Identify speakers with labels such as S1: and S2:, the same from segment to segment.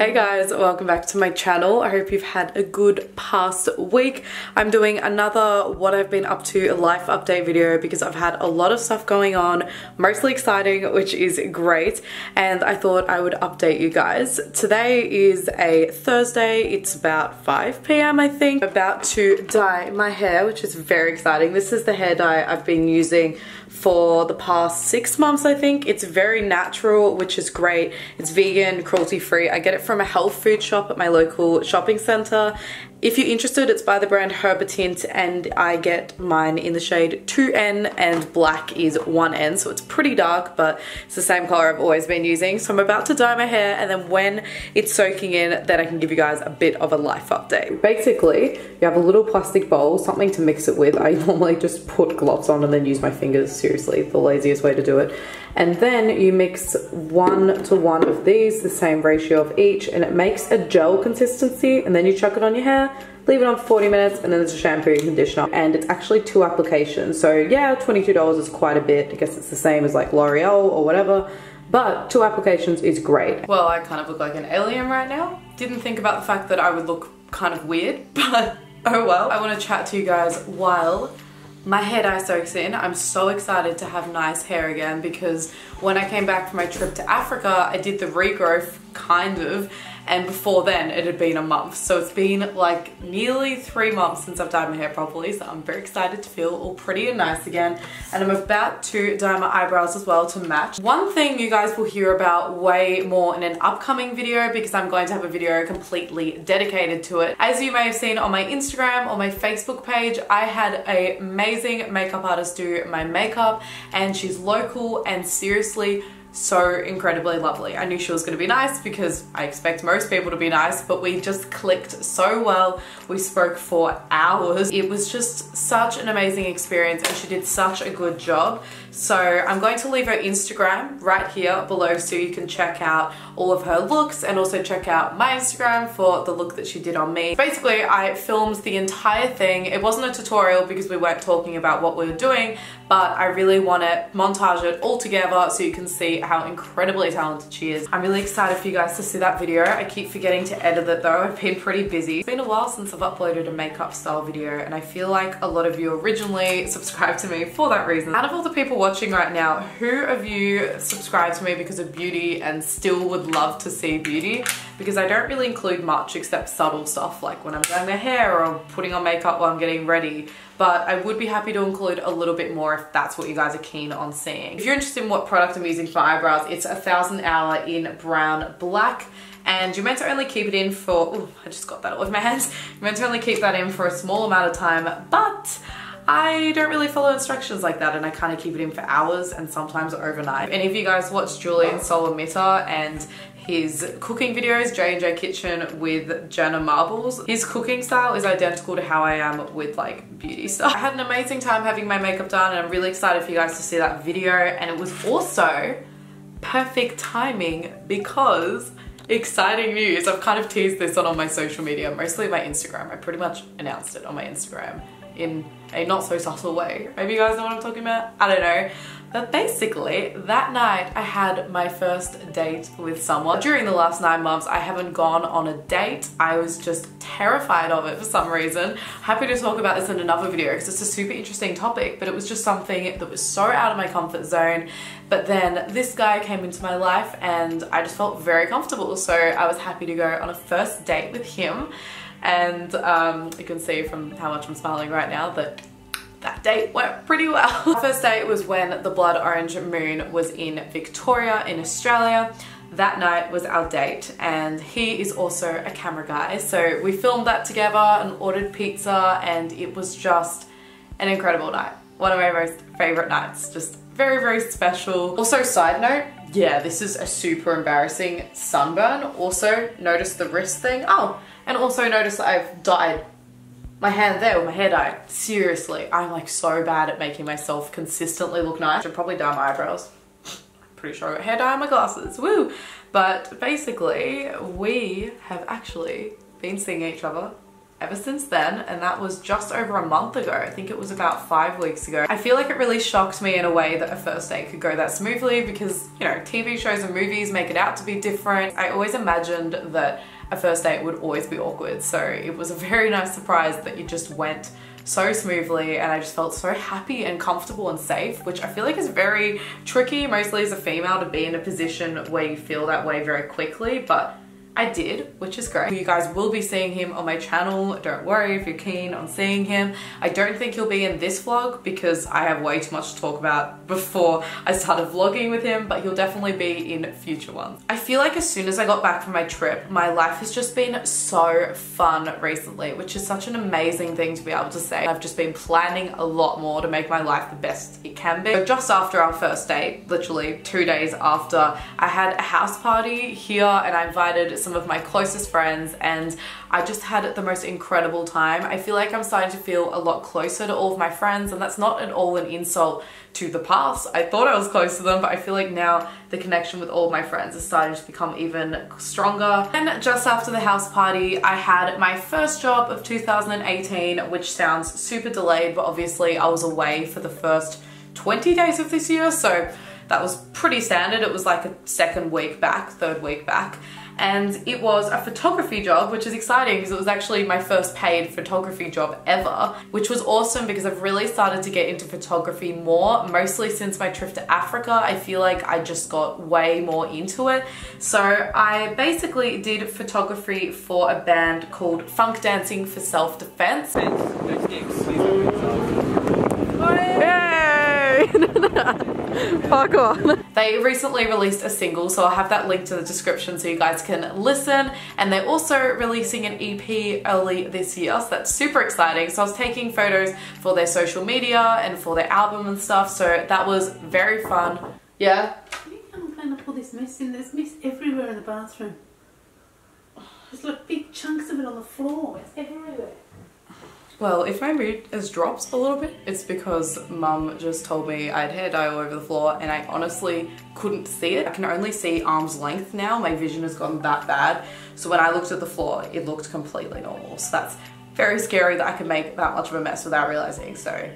S1: Hey guys, welcome back to my channel. I hope you've had a good past week. I'm doing another what I've been up to life update video because I've had a lot of stuff going on, mostly exciting, which is great, and I thought I would update you guys. Today is a Thursday, it's about 5 p.m. I think. I'm about to dye my hair, which is very exciting. This is the hair dye I've been using for the past 6 months, I think. It's very natural, which is great. It's vegan, cruelty free. I get it from a health food shop at my local shopping center. If you're interested, it's by the brand Herbetint, and I get mine in the shade 2N and black is 1N, so it's pretty dark, but it's the same color I've always been using. So I'm about to dye my hair, and then when it's soaking in, then I can give you guys a bit of a life update. Basically, you have a little plastic bowl, something to mix it with. I normally just put gloves on and then use my fingers, seriously, the laziest way to do it. And then you mix 1 to 1 of these, the same ratio of each, and it makes a gel consistency, and then you chuck it on your hair, leave it on for 40 minutes, and then there's a shampoo and conditioner, and it's actually 2 applications. So yeah, $22 is quite a bit. I guess it's the same as like L'Oreal or whatever, but 2 applications is great. Well, I kind of look like an alien right now. Didn't think about the fact that I would look kind of weird, but oh well. I want to chat to you guys while my hair dye soaks in. I'm so excited to have nice hair again because when I came back from my trip to Africa, I did the regrowth kind of, and before then it had been a month. So it's been like nearly 3 months since I've dyed my hair properly, so I'm very excited to feel all pretty and nice again. And I'm about to dye my eyebrows as well to match. One thing you guys will hear about way more in an upcoming video because I'm going to have a video completely dedicated to it. As you may have seen on my Instagram or my Facebook page, I had an amazing makeup artist do my makeup, and she's local and seriously so incredibly lovely. I knew she was going to be nice because I expect most people to be nice, but we just clicked so well. We spoke for hours. It was just such an amazing experience, and she did such a good job. So I'm going to leave her Instagram right here below so you can check out all of her looks, and also check out my Instagram for the look that she did on me. Basically, I filmed the entire thing. It wasn't a tutorial because we weren't talking about what we were doing, but I really want to montage it all together so you can see how incredibly talented she is. I'm really excited for you guys to see that video. I keep forgetting to edit it though. I've been pretty busy. It's been a while since I've uploaded a makeup style video, and I feel like a lot of you originally subscribed to me for that reason. Out of all the people watching right now, who of you subscribed to me because of beauty and still would love to see beauty? Because I don't really include much except subtle stuff like when I'm doing my hair or putting on makeup while I'm getting ready. But I would be happy to include a little bit more if that's what you guys are keen on seeing. If you're interested in what product I'm using for eyebrows, it's 1000 Hour in Brown Black. And you're meant to only keep it in for, ooh, I just got that all over my hands. You're meant to only keep that in for a small amount of time, but I don't really follow instructions like that, and I kind of keep it in for hours and sometimes overnight. If any of you guys watch Julian Solomita and his cooking videos, J&J Kitchen with Jenna Marbles, his cooking style is identical to how I am with like beauty stuff. I had an amazing time having my makeup done, and I'm really excited for you guys to see that video. And it was also perfect timing because exciting news. I've kind of teased this on all my social media, mostly my Instagram. I pretty much announced it on my Instagram in a not so subtle way. Maybe you guys know what I'm talking about? I don't know. But basically, that night I had my first date with someone. During the last 9 months, I haven't gone on a date. I was just terrified of it for some reason. Happy to talk about this in another video because it's a super interesting topic, but it was just something that was so out of my comfort zone. But then this guy came into my life and I just felt very comfortable. So I was happy to go on a first date with him. And you can see from how much I'm smiling right now that that date went pretty well. Our first date was when the blood orange moon was in Victoria in Australia. That night was our date, and he is also a camera guy. So we filmed that together and ordered pizza, and it was just an incredible night. One of my most favorite nights, just very, very special. Also, side note, yeah, this is a super embarrassing sunburn. Also, notice the wrist thing. Oh, and also notice that I've dyed my hand there with my hair dye. Seriously, I'm like so bad at making myself consistently look nice. I should probably dye my eyebrows. Pretty sure I got hair dye on my glasses, woo! But basically, we have actually been seeing each other ever since then, and that was just over a month ago. I think it was about 5 weeks ago. I feel like it really shocked me in a way that a first date could go that smoothly because, you know, TV shows and movies make it out to be different. I always imagined that a first date would always be awkward, so it was a very nice surprise that it just went so smoothly, and I just felt so happy and comfortable and safe, which I feel like is very tricky, mostly as a female, to be in a position where you feel that way very quickly, but I did, which is great. You guys will be seeing him on my channel. Don't worry if you're keen on seeing him. I don't think he'll be in this vlog because I have way too much to talk about before I started vlogging with him, but he'll definitely be in future ones. I feel like as soon as I got back from my trip, my life has just been so fun recently, which is such an amazing thing to be able to say. I've just been planning a lot more to make my life the best it can be. So just after our first date, literally 2 days after, I had a house party here and I invited some of my closest friends, and I just had the most incredible time. I feel like I'm starting to feel a lot closer to all of my friends, and that's not at all an insult to the past. I thought I was close to them, but I feel like now the connection with all of my friends is starting to become even stronger. And just after the house party, I had my first job of 2018, which sounds super delayed, but obviously I was away for the first 20 days of this year, so that was pretty standard. It was like a third week back. And it was a photography job, which is exciting because it was actually my first paid photography job ever, which was awesome because I've really started to get into photography more, mostly since my trip to Africa. I feel like I just got way more into it. So I basically did photography for a band called Funk Dancing for Self-Defense. Fuck on. They recently released a single, so I'll have that linked in the description so you guys can listen, and they're also releasing an EP early this year, so that's super exciting. So I was taking photos for their social media and for their album and stuff, so that was very fun. Yeah?
S2: You can't clean up all this mess in. There's mess everywhere in the bathroom. There's like big chunks of it on the floor. It's everywhere.
S1: Well, if my mood has dropped a little bit, it's because mum just told me I had hair dye all over the floor and I honestly couldn't see it. I can only see arm's length now. My vision has gotten that bad. So when I looked at the floor, it looked completely normal. So that's very scary that I could make that much of a mess without realizing, so.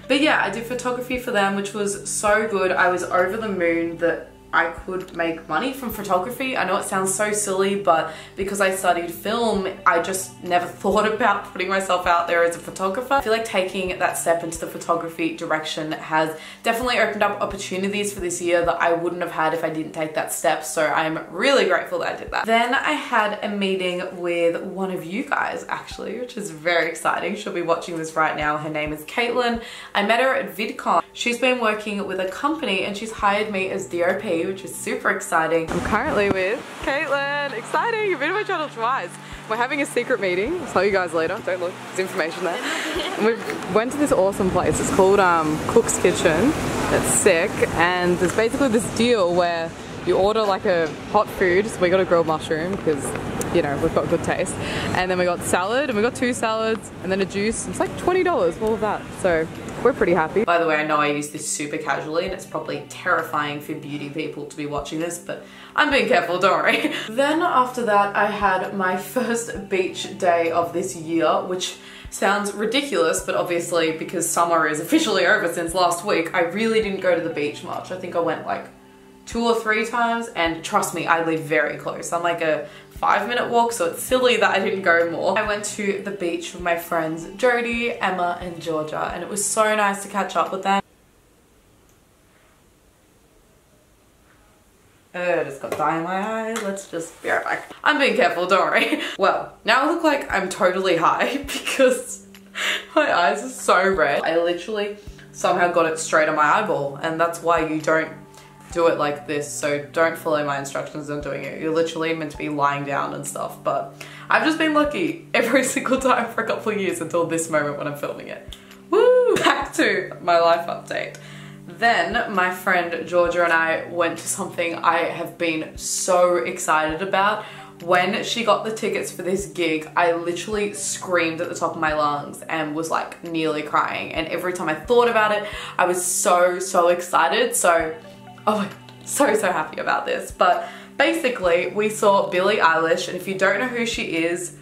S1: But yeah, I did photography for them, which was so good. I was over the moon that I could make money from photography. I know it sounds so silly, but because I studied film, I just never thought about putting myself out there as a photographer. I feel like taking that step into the photography direction has definitely opened up opportunities for this year that I wouldn't have had if I didn't take that step, so I'm really grateful that I did that. Then I had a meeting with one of you guys actually, which is very exciting. She'll be watching this right now. Her name is Caitlin. I met her at VidCon. She's been working with a company and she's hired me as DOP, which is super exciting. I'm currently with Caitlin. Exciting, you've been to my channel twice. We're having a secret meeting. I'll tell you guys later. Don't look, there's information there. And we went to this awesome place. It's called Cook's Kitchen. It's sick, and there's basically this deal where you order like a hot food. So we got a grilled mushroom because, you know, we've got good taste. And then we got salad, and we got 2 salads, and then a juice. It's like $20, all of that. So we're pretty happy. By the way, I know I use this super casually and it's probably terrifying for beauty people to be watching this, but I'm being careful, don't worry. Then after that, I had my first beach day of this year, which sounds ridiculous, but obviously because summer is officially over since last week, I really didn't go to the beach much. I think I went like 2 or 3 times, and trust me, I live very close. I'm like a 5-minute walk, so it's silly that I didn't go more. I went to the beach with my friends Jody, Emma, and Georgia, and it was so nice to catch up with them. I just got dye in my eye. Let's just be right back. I'm being careful, don't worry. Well, now I look like I'm totally high because my eyes are so red. I literally somehow got it straight on my eyeball, and that's why you don't do it like this, so don't follow my instructions on doing it. You're literally meant to be lying down and stuff, but I've just been lucky every single time for a couple of years until this moment when I'm filming it. Woo! Back to my life update. Then my friend Georgia and I went to something I have been so excited about. When she got the tickets for this gig, I literally screamed at the top of my lungs and was like nearly crying, and every time I thought about it, I was so excited. So oh my God, so happy about this. But basically we saw Billie Eilish, and if you don't know who she is,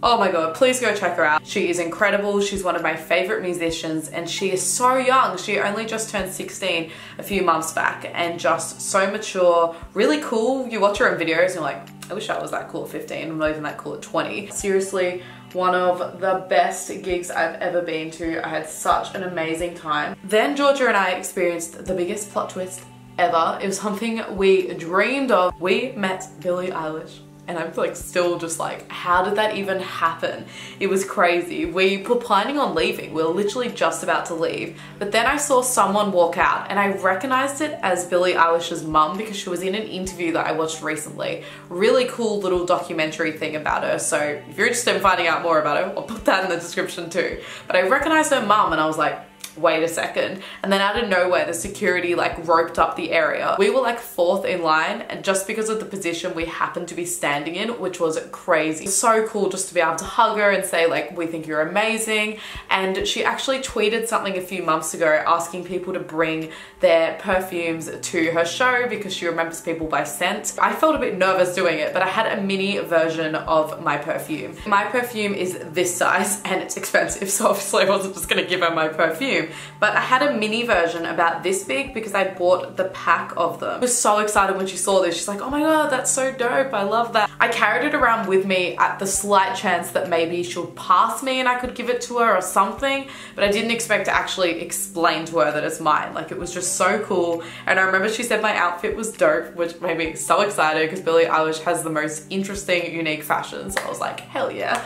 S1: Oh my god, please go check her out. She is incredible. She's one of my favorite musicians and she is so young. She only just turned 16 a few months back and just so mature, really cool. You watch her in videos and you're like, I wish I was that cool at 15. I'm not even that cool at 20. Seriously, one of the best gigs I've ever been to. I had such an amazing time. Then Georgia and I experienced the biggest plot twist ever. It was something we dreamed of. We met Billie Eilish. And I'm like still just like, how did that even happen? It was crazy. We were planning on leaving. We were literally just about to leave. But then I saw someone walk out and I recognized it as Billie Eilish's mum because she was in an interview that I watched recently. Really cool little documentary thing about her. So if you're interested in finding out more about her, I'll put that in the description too. But I recognized her mum and I was like, wait a second. And then out of nowhere, the security like roped up the area. We were like 4th in line and just because of the position we happened to be standing in, which was crazy. So cool just to be able to hug her and say like, we think you're amazing. And she actually tweeted something a few months ago asking people to bring their perfumes to her show because she remembers people by scent. I felt a bit nervous doing it, but I had a mini version of my perfume. My perfume is this size and it's expensive, so obviously I wasn't just gonna give her my perfume. But I had a mini version about this big because I bought the pack of them. I was so excited when she saw this. She's like, oh my god, that's so dope. I love that. I carried it around with me at the slight chance that maybe she'll pass me and I could give it to her or something. But I didn't expect to actually explain to her that it's mine. Like it was just so cool. And I remember she said my outfit was dope, which made me so excited because Billie Eilish has the most interesting, unique fashion. So I was like, hell yeah.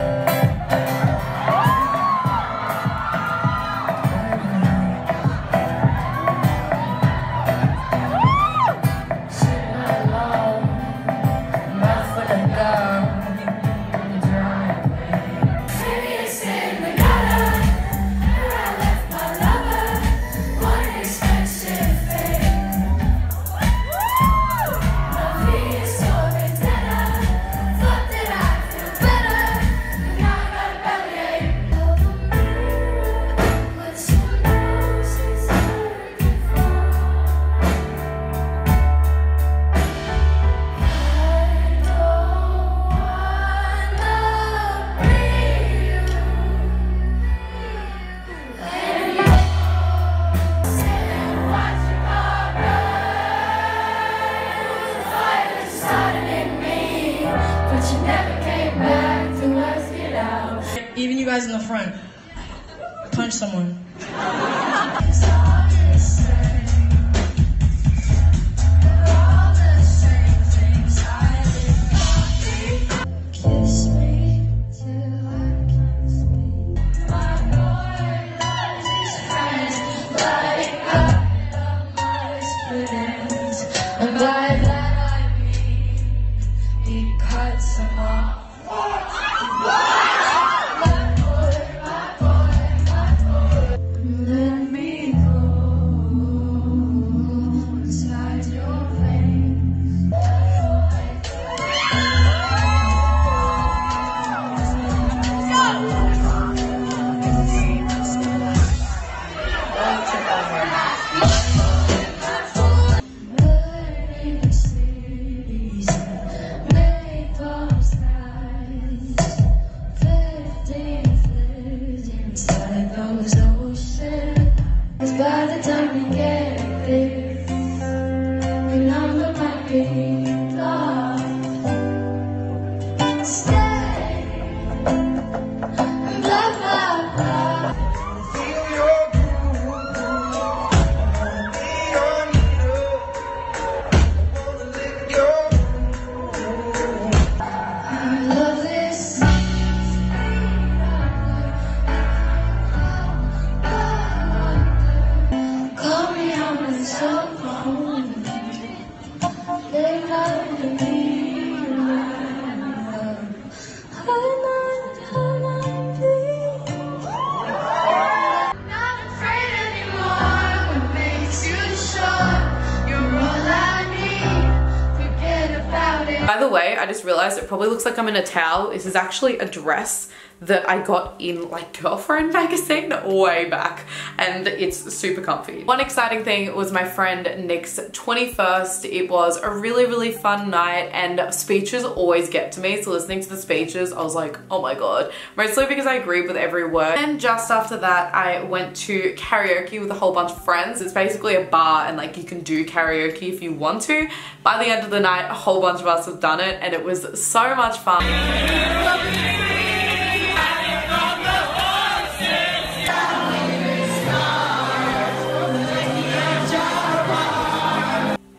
S3: Even you guys in the front, punch someone. By the time we get there, your number might be lost. Stay, blah, blah, blah. Feel your groove, be on you. I wanna lick your groove. I love this. Call me on the cell phone. They love me. Not afraid anymore. What makes you sure you're all I need? Forget about it.
S1: By the way, I just realized it probably looks like I'm in a towel. This is actually a dress that I got in like Girlfriend magazine way back, and it's super comfy. One exciting thing was my friend Nick's 21st. It was a really fun night, and speeches always get to me, so listening to the speeches I was like, oh my god, mostly because I agreed with every word. And just after that I went to karaoke with a whole bunch of friends. It's basically a bar and like you can do karaoke if you want to. By the end of the night a whole bunch of us have done it and it was so much fun.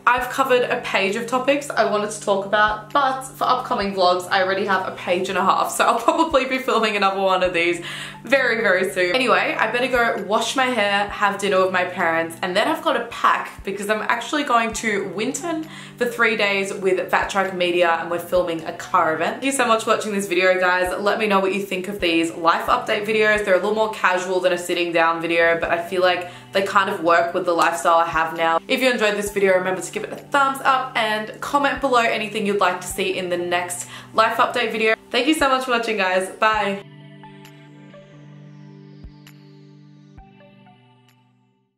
S1: I've covered a page of topics I wanted to talk about, but for upcoming vlogs I already have a page and a half, so I'll probably be filming another one of these very soon. Anyway, I better go wash my hair, have dinner with my parents, and then I've got to pack because I'm actually going to Winton for 3 days with Fat Track Media and we're filming a car event. Thank you so much for watching this video, guys. Let me know what you think of these life update videos. They're a little more casual than a sitting down video, but I feel like they kind of work with the lifestyle I have now. If you enjoyed this video, remember to give it a thumbs up and comment below anything you'd like to see in the next life update video. Thank you so much for watching, guys. Bye.